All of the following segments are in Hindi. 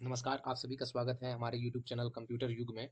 नमस्कार, आप सभी का स्वागत है हमारे YouTube चैनल कंप्यूटर युग में।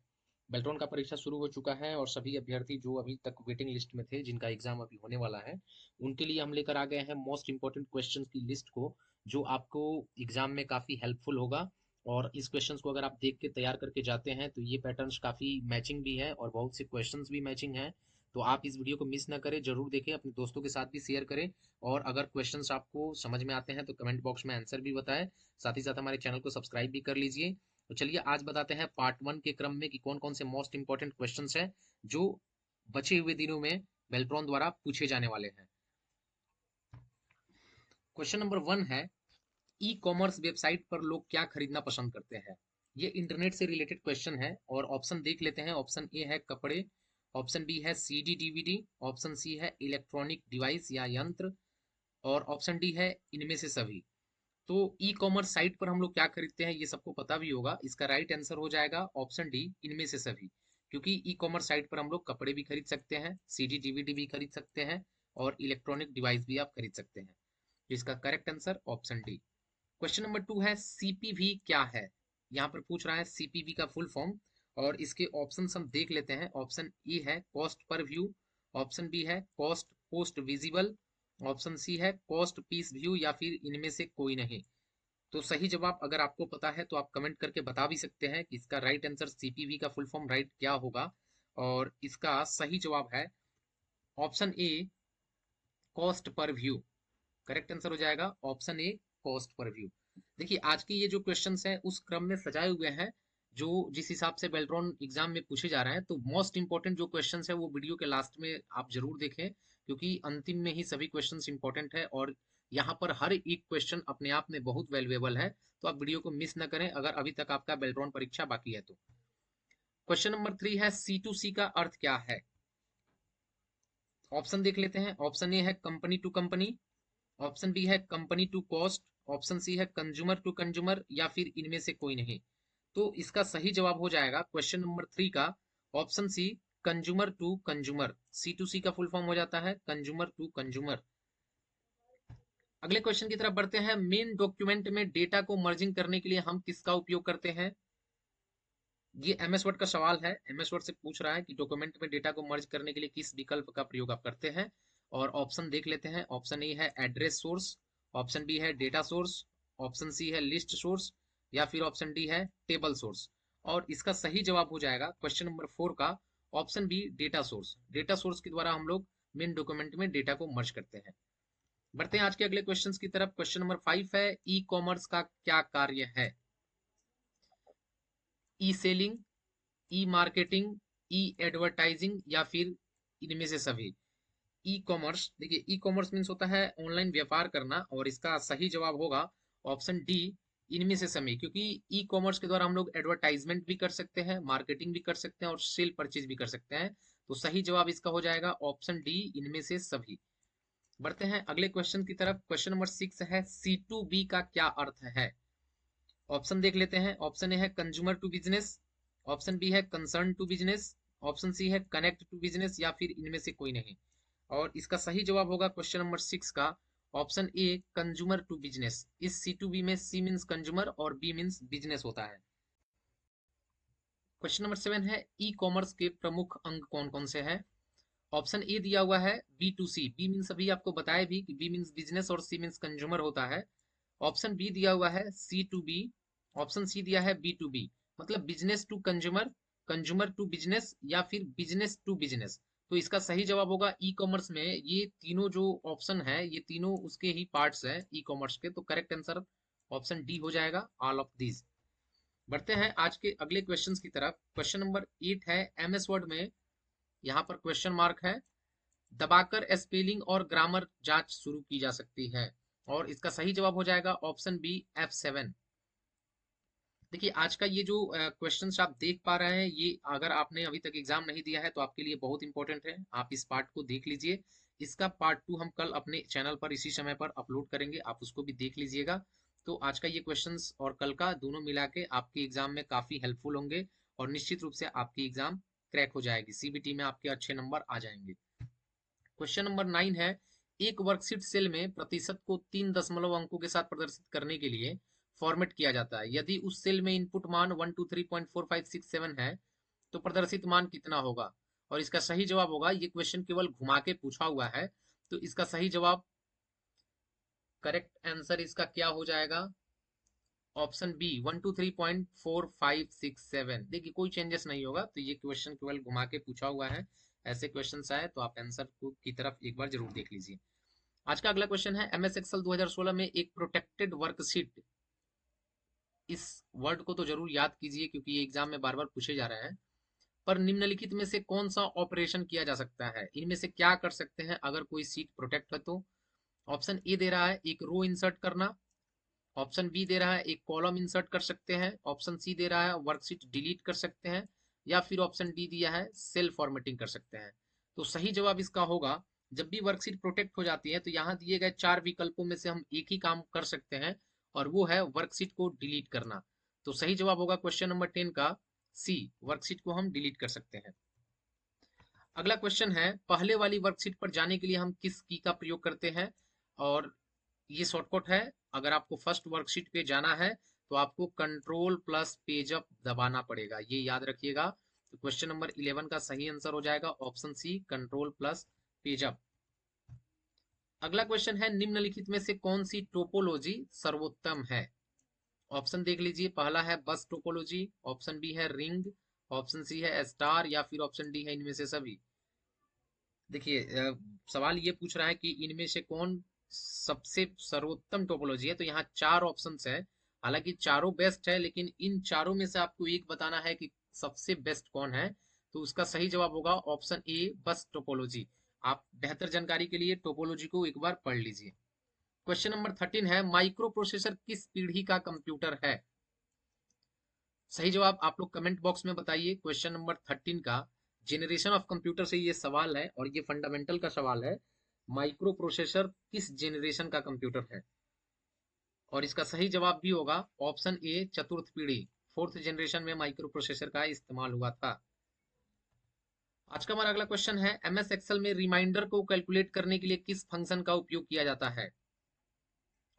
बेल्ट्रॉन का परीक्षा शुरू हो चुका है और सभी अभ्यर्थी जो अभी तक वेटिंग लिस्ट में थे, जिनका एग्जाम अभी होने वाला है, उनके लिए हम लेकर आ गए हैं मोस्ट इंपॉर्टेंट क्वेश्चंस की लिस्ट को, जो आपको एग्जाम में काफ़ी हेल्पफुल होगा। और इस क्वेश्चंस को अगर आप देख के तैयार करके जाते हैं तो ये पैटर्न्स काफ़ी मैचिंग भी है और बहुत से क्वेश्चंस भी मैचिंग हैं। तो आप इस वीडियो को मिस ना करें, जरूर देखें, अपने दोस्तों के साथ भी शेयर करें। और अगर क्वेश्चंस आपको समझ में आते हैं तो कमेंट बॉक्स में आंसर भी बताएं। साथ ही साथ हमारे चैनल को सब्सक्राइब भी कर लीजिए। तो चलिए आज बताते हैं पार्ट वन के क्रम में कि कौन कौन से मोस्ट इंपॉर्टेंट क्वेश्चंस हैं जो बचे हुए दिनों में बेल्ट्रॉन द्वारा पूछे जाने वाले हैं। क्वेश्चन नंबर वन है, ई कॉमर्स वेबसाइट पर लोग क्या खरीदना पसंद करते हैं। ये इंटरनेट से रिलेटेड क्वेश्चन है और ऑप्शन देख लेते हैं। ऑप्शन ए है कपड़े, ऑप्शन बी है सीडी डीवीडी, ऑप्शन सी है इलेक्ट्रॉनिक डिवाइस या यंत्र, और ऑप्शन डी है इनमें से सभी। तो ई कॉमर्स साइट पर हम लोग क्या खरीदते हैं ये सबको पता भी होगा। इसका राइट आंसर हो जाएगा ऑप्शन डी, इनमें से सभी। क्योंकि ई कॉमर्स साइट पर हम लोग कपड़े भी खरीद सकते हैं, सीडी डीवीडी भी खरीद सकते हैं और इलेक्ट्रॉनिक डिवाइस भी आप खरीद सकते हैं। इसका correct answer option D. Question number two है, सीपीवी क्या है। यहाँ पर पूछ रहा है सीपीवी का फुल फॉर्म, और इसके ऑप्शन हम देख लेते हैं। ऑप्शन ए है cost per view, option B है cost post visible, option C है कॉस्ट पीस व्यू, या फिर इनमें से कोई नहीं। तो सही जवाब अगर आपको पता है तो आप कमेंट करके बता भी सकते हैं कि इसका राइट आंसर सीपीवी का फुल फॉर्म राइट क्या होगा। और इसका सही जवाब है option A, cost per view. Correct answer हो जाएगा option A, cost per view. देखिए आज के ये जो क्वेश्चंस हैं उस क्रम में सजाए हुए हैं जो जिस हिसाब से बेल्ट्रॉन एग्जाम में पूछे जा रहे हैं। तो मोस्ट इंपॉर्टेंट जो क्वेश्चंस है वो वीडियो के लास्ट में आप जरूर देखें, क्योंकि अंतिम में ही सभी क्वेश्चंस इंपॉर्टेंट है और यहाँ पर हर एक क्वेश्चन अपने आप में बहुत वैल्यूएबल है। तो आप वीडियो को मिस न करें अगर अभी तक आपका बेल्ट्रॉन परीक्षा बाकी है तो। क्वेश्चन नंबर थ्री है, सी टू सी का अर्थ क्या है। ऑप्शन देख लेते हैं। ऑप्शन ए है company to company, option B है company to cost, option C है कंज्यूमर टू कंज्यूमर, या फिर इनमें से कोई नहीं। तो इसका सही जवाब हो जाएगा क्वेश्चन नंबर थ्री का option C, consumer to consumer. C to C का फुल फॉर्म हो जाता है कंज्यूमर टू कंज्यूमर। अगले क्वेश्चन की तरफ बढ़ते हैं। मेन डॉक्यूमेंट में डेटा को मर्जिंग करने के लिए हम किसका उपयोग करते हैं। ये एमएस वर्ड का सवाल है। एमएस वर्ड से पूछ रहा है कि डॉक्यूमेंट में डेटा को मर्ज करने के लिए किस विकल्प का प्रयोग आप करते हैं। और ऑप्शन देख लेते हैं। ऑप्शन ए है एड्रेस सोर्स, ऑप्शन बी है डेटा सोर्स, ऑप्शन सी है लिस्ट सोर्स, या फिर ऑप्शन डी है टेबल सोर्स। और इसका सही जवाब हो जाएगा क्वेश्चन नंबर फोर का option B, data source. Data source के द्वारा हम लोग मेन डॉक्यूमेंट में डेटा को मर्ज करते हैं। बढ़ते हैं आज के अगले क्वेश्चन की तरफ। क्वेश्चन नंबर फाइव है, ई कॉमर्स का क्या कार्य है। ई सेलिंग, ई मार्केटिंग, ई एडवर्टाइजिंग, या फिर इनमें से सभी। ई कॉमर्स, देखिए ई कॉमर्स मीन्स होता है ऑनलाइन व्यापार करना, और इसका सही जवाब होगा ऑप्शन डी, इनमें से सभी। क्योंकि ई कॉमर्स के द्वारा हम लोग एडवर्टाइजमेंट भी कर सकते हैं, मार्केटिंग भी कर सकते हैं और सेल परचेज भी कर सकते हैं। तो सही जवाब इसका हो जाएगा ऑप्शन डी, इनमें से सभी। बढ़ते हैं अगले क्वेश्चन की तरफ। क्वेश्चन नंबर सिक्स है, सी टू बी का क्या अर्थ है। ऑप्शन देख लेते हैं। ऑप्शन ए है consumer to business, option B है concern to business, option C है कनेक्ट टू बिजनेस, या फिर इनमें से कोई नहीं। और इसका सही जवाब होगा क्वेश्चन नंबर सिक्स का option A, consumer to business. इस सी टू बी में सी मीन्स कंज्यूमर और बी मीन्स बिजनेस होता है। क्वेश्चन नंबर सेवन है, ई कॉमर्स के प्रमुख अंग कौन कौन से हैं। ऑप्शन ए दिया हुआ है B to C, B means अभी आपको बताया भी कि बी मीन्स बिजनेस और सी मीन्स कंज्यूमर होता है। ऑप्शन बी दिया हुआ है C to B, option C दिया है बी टू बी, मतलब business to consumer, consumer to business, या फिर बिजनेस टू बिजनेस। तो इसका सही जवाब होगा ई कॉमर्स में ये तीनों जो ऑप्शन है ये तीनों उसके ही पार्ट्स है ई कॉमर्स के। तो करेक्ट आंसर ऑप्शन डी हो जाएगा, ऑल ऑफ दीज। बढ़ते हैं आज के अगले क्वेश्चंस की तरफ। क्वेश्चन नंबर एट है, एमएस वर्ड में यहाँ पर क्वेश्चन मार्क है, दबाकर स्पेलिंग और ग्रामर जांच शुरू की जा सकती है। और इसका सही जवाब हो जाएगा ऑप्शन बी, F7। देखिए आज का ये जो क्वेश्चंस आप देख पा रहे हैं, ये अगर आपने अभी तक एग्जाम नहीं दिया है तो आपके लिए बहुत इंपॉर्टेंट है। आप इस पार्ट को देख लीजिए। इसका पार्ट टू हम कल अपने चैनल पर इसी समय पर अपलोड करेंगे, आप उसको भी देख लीजिएगा। तो आज का ये क्वेश्चंस और कल का दोनों मिला के आपके एग्जाम में काफी हेल्पफुल होंगे और निश्चित रूप से आपकी एग्जाम क्रैक हो जाएगी, सीबीटी में आपके अच्छे नंबर आ जाएंगे। क्वेश्चन नंबर नाइन है, एक वर्कशीट सेल में प्रतिशत को 3 दशमलव अंकों के साथ प्रदर्शित करने के लिए फॉर्मेट किया जाता है? यदि उस सेल में इनपुट मान 123.4567 है तो प्रदर्शित मान कितना होगा? और इसका सही जवाब होगा, ये क्वेश्चन केवल घुमा के पूछा हुआ है, तो इसका सही जवाब, करेक्ट आंसर इसका क्या हो जाएगा? Option B 123.4567। देखिए कोई चेंजेस नहीं होगा, तो ये क्वेश्चन केवल घुमा के पूछा हुआ है। ऐसे क्वेश्चंस आए तो आप आंसर को की तरफ एक बार जरूर देख लीजिए। आज का अगला क्वेश्चन है, एमएस एक्सेल 2016 में एक प्रोटेक्टेड वर्कशीट, इस वर्ड को तो जरूर याद कीजिए क्योंकि ये एग्जाम में बार बार पूछे जा रहे हैं, पर निम्नलिखित में से कौन सा ऑपरेशन किया जा सकता है? इनमें से क्या कर सकते हैं अगर कोई सीट प्रोटेक्ट है तो? ऑप्शन ए दे रहा है एक रो इंसर्ट करना, ऑप्शन बी दे रहा है एक कॉलम इंसर्ट कर सकते हैं, ऑप्शन सी दे रहा है वर्कशीट डिलीट कर सकते हैं, या फिर ऑप्शन डी दिया है सेल फॉर्मेटिंग कर सकते हैं। तो सही जवाब इसका होगा, जब भी वर्कशीट प्रोटेक्ट हो जाती है तो यहाँ दिए गए 4 विकल्पों में से हम एक ही काम कर सकते हैं, और वो है वर्कशीट को डिलीट करना। तो सही जवाब होगा क्वेश्चन नंबर 10 का सी, वर्कशीट को हम डिलीट कर सकते हैं। अगला क्वेश्चन है, पहले वाली वर्कशीट पर जाने के लिए हम किस की का प्रयोग करते हैं? और ये शॉर्टकट है, अगर आपको फर्स्ट वर्कशीट पे जाना है तो आपको कंट्रोल प्लस पेज अप दबाना पड़ेगा, ये याद रखिएगा। तो क्वेश्चन नंबर 11 का सही आंसर हो जाएगा option C, control plus page up. अगला क्वेश्चन है, निम्नलिखित में से कौन सी टोपोलॉजी सर्वोत्तम है? ऑप्शन देख लीजिए, पहला है बस टोपोलॉजी, ऑप्शन बी है रिंग, ऑप्शन सी है स्टार, या फिर ऑप्शन डी है इनमें से सभी। देखिए सवाल ये पूछ रहा है कि इनमें से कौन सबसे सर्वोत्तम टोपोलॉजी है, तो यहाँ 4 ऑप्शंस है। हालांकि चारों बेस्ट है, लेकिन इन चारों में से आपको एक बताना है कि सबसे बेस्ट कौन है। तो उसका सही जवाब होगा ऑप्शन ए, बस टोपोलॉजी। आप बेहतर जानकारी के लिए टोपोलॉजी को एक बार पढ़ लीजिए। क्वेश्चन नंबर 13 है, माइक्रो प्रोसेसर किस पीढ़ी का कंप्यूटर है? सही जवाब आप लोग कमेंट बॉक्स में बताइए। क्वेश्चन नंबर 13 का जेनरेशन ऑफ कंप्यूटर से ये सवाल है, और ये फंडामेंटल का सवाल है, माइक्रो प्रोसेसर किस जेनरेशन का कंप्यूटर है? और इसका सही जवाब भी होगा ऑप्शन ए, चतुर्थ पीढ़ी, 4th जनरेशन में माइक्रो प्रोसेसर का इस्तेमाल हुआ था। आज का हमारा अगला क्वेश्चन है, एमएस एक्सेल में रिमाइंडर को कैलकुलेट करने के लिए किस फंक्शन का उपयोग किया जाता है?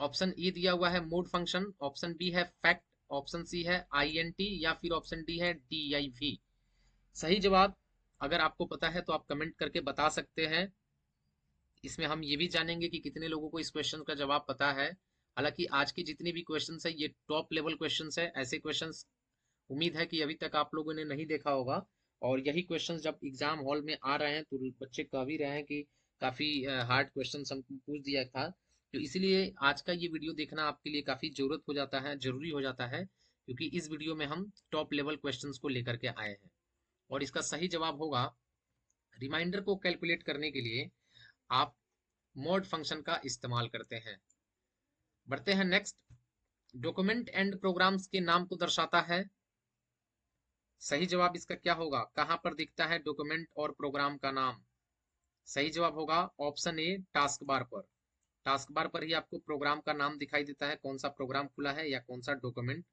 ऑप्शन ए दिया हुआ है मोड फंक्शन, ऑप्शन बी है फैक्ट, ऑप्शन सी है आईएनटी, या फिर ऑप्शन डी है डीआईवी। सही जवाब अगर आपको पता है तो आप कमेंट करके बता सकते हैं। इसमें हम ये भी जानेंगे कि कितने लोगों को इस क्वेश्चन का जवाब पता है। हालांकि आज के जितने भी क्वेश्चंस है ये टॉप लेवल क्वेश्चंस है, ऐसे क्वेश्चंस उम्मीद है कि अभी तक आप लोगों ने नहीं देखा होगा, और यही क्वेश्चंस जब एग्जाम हॉल में आ रहे हैं तो बच्चे कह भी रहे हैं कि काफी हार्ड क्वेश्चंस हमको पूछ दिया था। तो इसलिए आज का ये वीडियो देखना आपके लिए काफी जरूरत हो जाता है, जरूरी हो जाता है, क्योंकि इस वीडियो में हम टॉप लेवल क्वेश्चंस को लेकर के आए हैं। और इसका सही जवाब होगा, रिमाइंडर को कैलकुलेट करने के लिए आप मोड फंक्शन का इस्तेमाल करते हैं। बढ़ते हैं नेक्स्ट, डॉक्यूमेंट एंड प्रोग्राम्स के नाम को दर्शाता है। सही जवाब इसका क्या होगा, कहां पर दिखता है डॉक्यूमेंट और प्रोग्राम का नाम? सही जवाब होगा ऑप्शन ए, टास्क बार पर। टास्क बार पर ही आपको प्रोग्राम का नाम दिखाई देता है, कौन सा प्रोग्राम खुला है या कौन सा डॉक्यूमेंट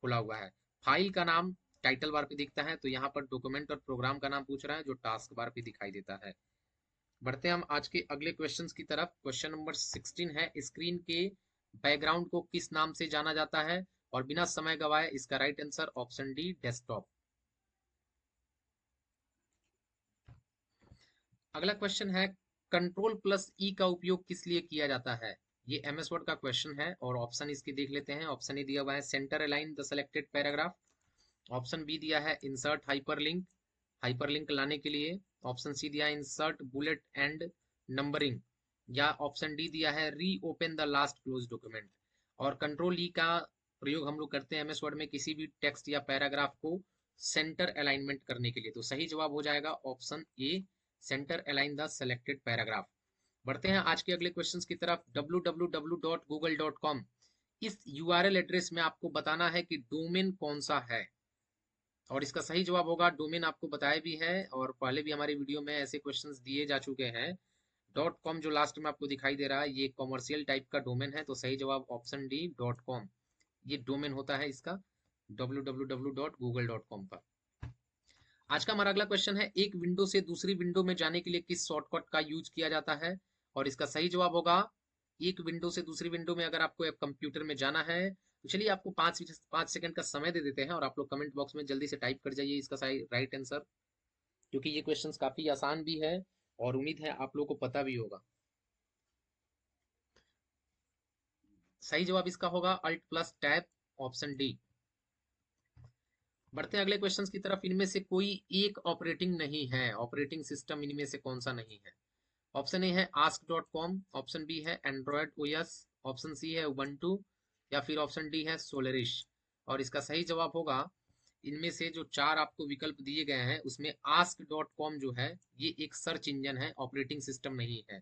खुला हुआ है। फाइल का नाम टाइटल बार पे दिखता है, तो यहाँ पर डॉक्यूमेंट और प्रोग्राम का नाम पूछ रहा है जो टास्क बार पे दिखाई देता है। बढ़ते हैं हम आज के अगले क्वेश्चंस की तरफ। क्वेश्चन नंबर 16 है, स्क्रीन के बैकग्राउंड को किस नाम से जाना जाता है? और बिना समय गवाए इसका right answer option D, desktop. अगला क्वेश्चन है, कंट्रोल प्लस ई का उपयोग किस लिए किया जाता है? ये एमएस वर्ड का क्वेश्चन है, और ऑप्शन इसके देख लेते हैं। ऑप्शन ए दिया हुआ है centre align the selected paragraph, option B दिया है इंसर्ट हाइपरलिंक, हाइपरलिंक लाने के लिए, ऑप्शन सी दिया है इंसर्ट बुलेट एंड नंबरिंग, या ऑप्शन डी दिया है री open the last close document. और कंट्रोल ई का प्रयोग हम लोग करते हैं एमएस वर्ड में किसी भी टेक्स्ट या पैराग्राफ को सेंटर अलाइनमेंट करने के लिए। तो सही जवाब हो जाएगा option A, centre align the selected paragraph. बढ़ते हैं आज के अगले क्वेश्चंस की तरफ। www.google.com, इस यूआरएल एड्रेस में आपको बताना है कि डोमेन कौन सा है। और इसका सही जवाब होगा, डोमेन आपको बताया भी है और पहले भी हमारे वीडियो में ऐसे क्वेश्चंस दिए जा चुके हैं। .com जो लास्ट में आपको दिखाई दे रहा है ये कॉमर्शियल टाइप का डोमेन है, तो सही जवाब ऑप्शन डी, .com, ये डोमेन होता है इसका, www.google.com का। आज का हमारा अगला क्वेश्चन है, एक विंडो से दूसरी विंडो में जाने के लिए किस शॉर्टकट का यूज किया जाता है? और इसका सही जवाब होगा, एक विंडो से दूसरी विंडो में अगर आपको कंप्यूटर में जाना है तो चलिए आपको 5 सेकंड का समय दे देते हैं और आप लोग कमेंट बॉक्स में जल्दी से टाइप कर जाइए इसका सही राइट आंसर, क्योंकि ये क्वेश्चंस काफी आसान भी है और उम्मीद है आप लोगों को पता भी होगा। सही जवाब इसका होगा alt plus tab, option D. बढ़ते हैं अगले क्वेश्चंस की तरफ। इनमें से कोई एक ऑपरेटिंग नहीं है, ऑपरेटिंग सिस्टम इनमें से कौन सा नहीं है? ऑप्शन ए है ask.com, ऑप्शन बी है एंड्रॉयड ओएस, ऑप्शन सी है उबंटू, या फिर ऑप्शन डी है सोलरिश। और इसका सही जवाब होगा, इनमें से जो चार आपको विकल्प दिए गए हैं उसमें ask.com जो है ये एक सर्च इंजन है, ऑपरेटिंग सिस्टम नहीं है।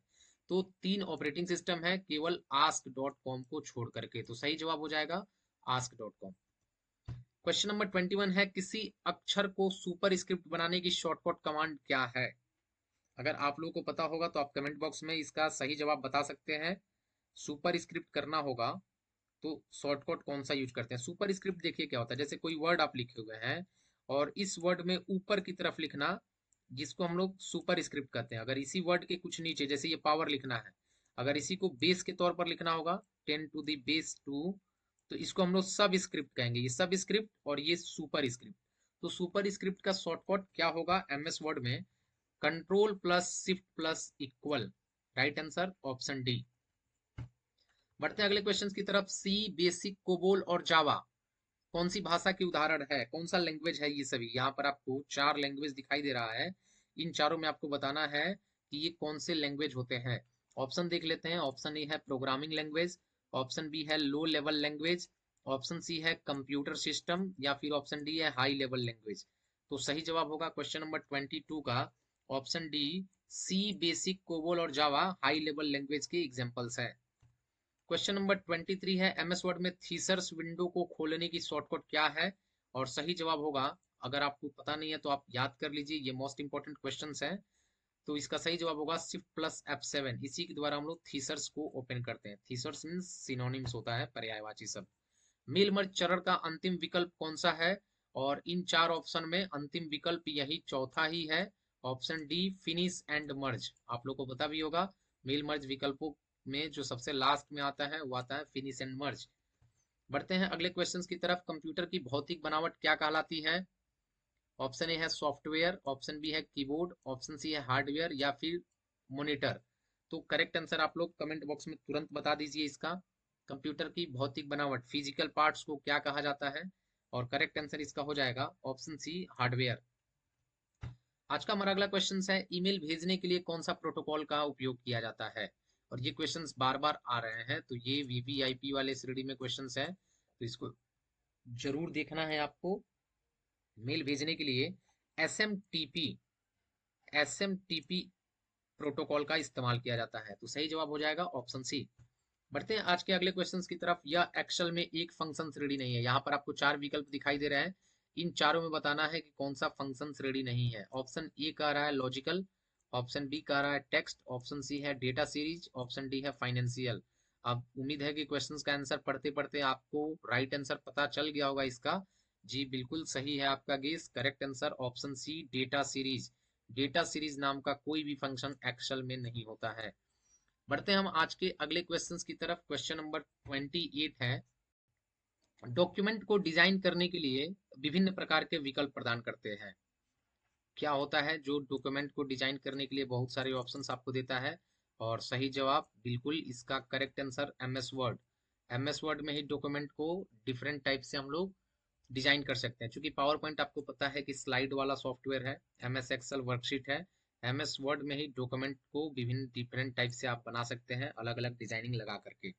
तो तीन ऑपरेटिंग सिस्टम है केवल ask.com को छोड़ करके, तो सही जवाब हो जाएगा ask.com। क्वेश्चन नंबर 21 है, किसी अक्षर को सुपर स्क्रिप्ट बनाने की शॉर्टकट कमांड क्या है? अगर आप लोगों को पता होगा तो आप कमेंट बॉक्स में इसका सही जवाब बता सकते हैं। सुपर स्क्रिप्ट करना होगा तो शॉर्टकट कौन सा यूज करते हैं? सुपर स्क्रिप्ट देखिए क्या होता है, जैसे कोई वर्ड आप लिखे हुए हैं और इस वर्ड में ऊपर की तरफ लिखना, जिसको हम लोग सुपर स्क्रिप्ट कहते हैं। अगर इसी वर्ड के कुछ नीचे, जैसे ये पावर लिखना है, अगर इसी को बेस के तौर पर लिखना होगा 10⁻², तो इसको हम लोग सब स्क्रिप्ट कहेंगे। ये सब स्क्रिप्ट और ये सुपर स्क्रिप्ट। तो सुपर स्क्रिप्ट का शॉर्टकट क्या होगा एमएस वर्ड में? Control plus shift plus equal. Right answer option D. बढ़ते हैं अगले क्वेश्चन की तरफ। सी, बेसिक, कोबोल और जावा कौन सी भाषा की उदाहरण है? कौन सा लैंग्वेज है ये सभी? यहाँ पर आपको चार लैंग्वेज दिखाई दे रहा है। इन चारों में आपको बताना है कि ये कौन से लैंग्वेज होते हैं। ऑप्शन देख लेते हैं। ऑप्शन ए है प्रोग्रामिंग लैंग्वेज, ऑप्शन बी है low level language, option C है कंप्यूटर सिस्टम, या फिर ऑप्शन डी है हाई लेवल लैंग्वेज। तो सही जवाब होगा क्वेश्चन नंबर 22 का option D, C, BASIC, COBOL और जावा हाई लेवल लैंग्वेज के एग्जांपल्स है। क्वेश्चन नंबर 23 है, एमएस वर्ड में थीसर्स विंडो को खोलने की शॉर्टकट क्या है? और सही जवाब होगा, अगर आपको पता नहीं है तो आप याद कर लीजिए, ये मोस्ट इंपॉर्टेंट क्वेश्चंस है। तो इसका सही जवाब होगा शिफ्ट प्लस F7। इसी के द्वारा हम लोग थीसर्स को ओपन करते हैं। थीसर्स मींस सिनोनिम्स होता है, पर्यायवाची शब्द। मेल मर्ज चरण का अंतिम विकल्प कौन सा है? और इन चार ऑप्शन में अंतिम विकल्प यही चौथा ही है, option D, finish and merge. आप लोग को पता भी होगा मेल मर्ज विकल्पों में जो सबसे लास्ट में आता है वो आता है फिनिश एंड मर्ज। बढ़ते हैं अगले क्वेश्चंस की तरफ। कंप्यूटर की भौतिक बनावट क्या कहलाती है? ऑप्शन ए है सॉफ्टवेयर, ऑप्शन बी है कीबोर्ड, ऑप्शन सी है हार्डवेयर, या फिर मॉनिटर। तो करेक्ट आंसर आप लोग कमेंट बॉक्स में तुरंत बता दीजिए इसका। कंप्यूटर की भौतिक बनावट, फिजिकल पार्ट्स को क्या कहा जाता है? और करेक्ट आंसर इसका हो जाएगा ऑप्शन सी, हार्डवेयर। आज का हमारा अगला क्वेश्चन है, ईमेल भेजने के लिए कौन सा प्रोटोकॉल का उपयोग किया जाता है? और ये क्वेश्चंस बार बार आ रहे हैं, तो ये वीवीआईपी वाले श्रेणी में क्वेश्चंस है, तो इसको जरूर देखना है आपको। मेल भेजने के लिए एसएमटीपी एसएमटीपी प्रोटोकॉल का इस्तेमाल किया जाता है। तो सही जवाब हो जाएगा ऑप्शन सी। बढ़ते हैं आज के अगले क्वेश्चंस की तरफ। यह एक्सेल में एक फंक्शन श्रेणी नहीं है। यहाँ पर आपको चार विकल्प दिखाई दे रहे हैं, इन चारों में बताना है कि कौन सा फंक्शन श्रेणी नहीं है। ऑप्शन ए कह रहा है लॉजिकल, ऑप्शन बी कह रहा है टेक्स्ट, ऑप्शन सी है डेटा सीरीज, ऑप्शन डी है फाइनेंशियल। अब उम्मीद है कि क्वेश्चंस का आंसर पढ़ते पढ़ते आपको राइट आंसर पता चल गया होगा इसका। जी बिल्कुल सही है आपका guess. Correct answer option C, data series. Data series नाम का कोई भी फंक्शन एक्सेल में नहीं होता है। बढ़ते हैं हम आज के अगले क्वेश्चंस की तरफ। क्वेश्चन नंबर 28 है, डॉक्यूमेंट को डिजाइन करने के लिए विभिन्न प्रकार के विकल्प प्रदान करते हैं। क्या होता है जो डॉक्यूमेंट को डिजाइन करने के लिए बहुत सारे ऑप्शंस आपको देता है? और सही जवाब बिल्कुल इसका correct answer MS word. MS word में ही डॉक्यूमेंट को डिफरेंट टाइप से हम लोग डिजाइन कर सकते हैं। क्योंकि पावर पॉइंट आपको पता है कि स्लाइड वाला सॉफ्टवेयर है, एमएस एक्सेल वर्कशीट है, एमएस वर्ड में ही डॉक्यूमेंट को विभिन्न डिफरेंट टाइप से आप बना सकते हैं, अलग अलग डिजाइनिंग लगा करके।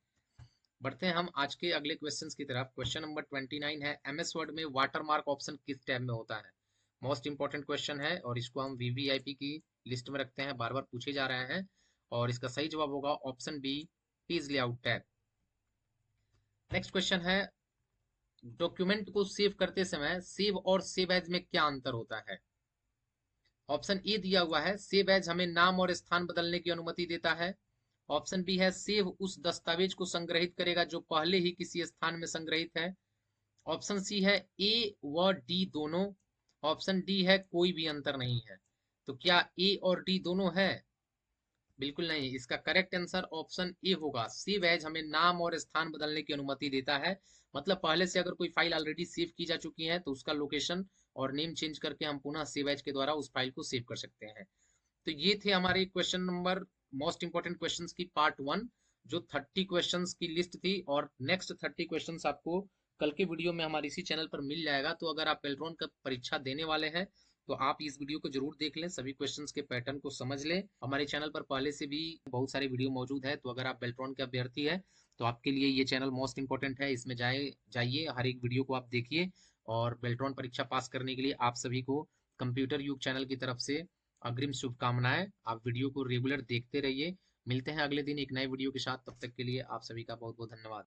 बढ़ते हैं हम आज के अगले क्वेश्चंस की तरफ। क्वेश्चन नंबर 29 है, एमएस वर्ड में वाटरमार्क ऑप्शन किस टैब में होता है? मोस्ट इंपॉर्टेंट क्वेश्चन है और इसको हम वीवीआईपी की लिस्ट में रखते हैं, बार बार पूछे जा रहे हैं। और इसका सही जवाब होगा option B, page layout tab. Next question है, डॉक्यूमेंट को सेव करते समय सेव और सेव एज में क्या अंतर होता है? ऑप्शन ए दिया हुआ है, सेव एज हमें नाम और स्थान बदलने की अनुमति देता है। ऑप्शन बी है, सेव उस दस्तावेज को संग्रहित करेगा जो पहले ही किसी स्थान में संग्रहित है। ऑप्शन सी है ए व डी दोनों। ऑप्शन डी है कोई भी अंतर नहीं है। तो क्या ए और डी दोनों है? बिल्कुल नहीं। इसका करेक्ट आंसर ऑप्शन ए होगा, सेव एज हमें नाम और स्थान बदलने की अनुमति देता है। मतलब पहले से अगर कोई फाइल ऑलरेडी सेव की जा चुकी है तो उसका लोकेशन और नेम चेंज करके हम पुनः सेव एज के द्वारा उस फाइल को सेव कर सकते हैं। तो ये थे हमारे question number, most important questions की पार्ट 1, जो 30 क्वेश्चंस की लिस्ट थी। और नेक्स्ट 30 क्वेश्चंस आपको कल के वीडियो में हमारे इसी चैनल पर मिल जाएगा। तो अगर आप बेल्ट्रॉन का परीक्षा देने वाले हैं तो आप इस वीडियो को जरूर देख लें, सभी क्वेश्चंस के पैटर्न को समझ लें। हमारे चैनल पर पहले से भी बहुत सारे वीडियो मौजूद है, तो अगर आप बेल्ट्रॉन के अभ्यर्थी है तो आपके लिए ये चैनल मोस्ट इंपॉर्टेंट है। इसमें जाइए, हर एक वीडियो को आप देखिए। और बेल्ट्रॉन परीक्षा पास करने के लिए आप सभी को कंप्यूटर युग चैनल की तरफ से अग्रिम शुभकामनाएं। आप वीडियो को रेगुलर देखते रहिए। मिलते हैं अगले दिन एक नए वीडियो के साथ, तब तक के लिए आप सभी का बहुत बहुत धन्यवाद।